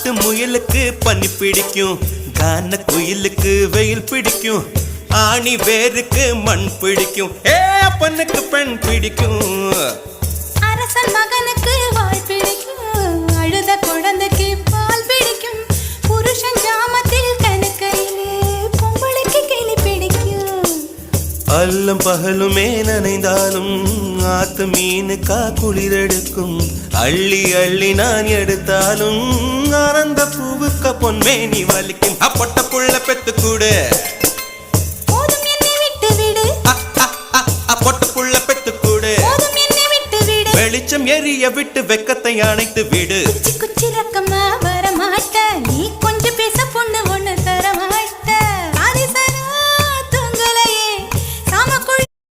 காட்டு முயலுக்கு பனி பிடிக்கும், கான குயிலுக்கு வெயில் பிடிக்கும், ஆணி வேருக்கு மண் பிடிக்கும், அப்பனுக்கு பெண் பிடிக்கும். அரசன் மகனுக்கு வாய் பிடிக்கும், அழுத குழந்தைக்கு பால் பிடிக்கும், புருஷன் ஜாமத்தில் கணக்கையிலே பொம்பளைக்கு கிளி பிடிக்கும். அல்லம் பகலுமே நனைந்தாலும் ஆத்து மீனுக்கா குளிரெடுக்கும், அள்ளி அள்ளி நான் எடுத்தாலும் ஆனந்த பூவுக்க பொன்மேனி வலிக்கும். அப்பட்ட புள்ள பெத்து கூடு, போதும் என்னை விட்டு விடு, பொட்ட புள்ள பெத்து கூடு, போதும் என்னை விட்டு விடு, வெளிச்சம் எரிய விட்டு வெக்கத்தை அணைத்து விடு. குச்சி குச்சி ரக்கமா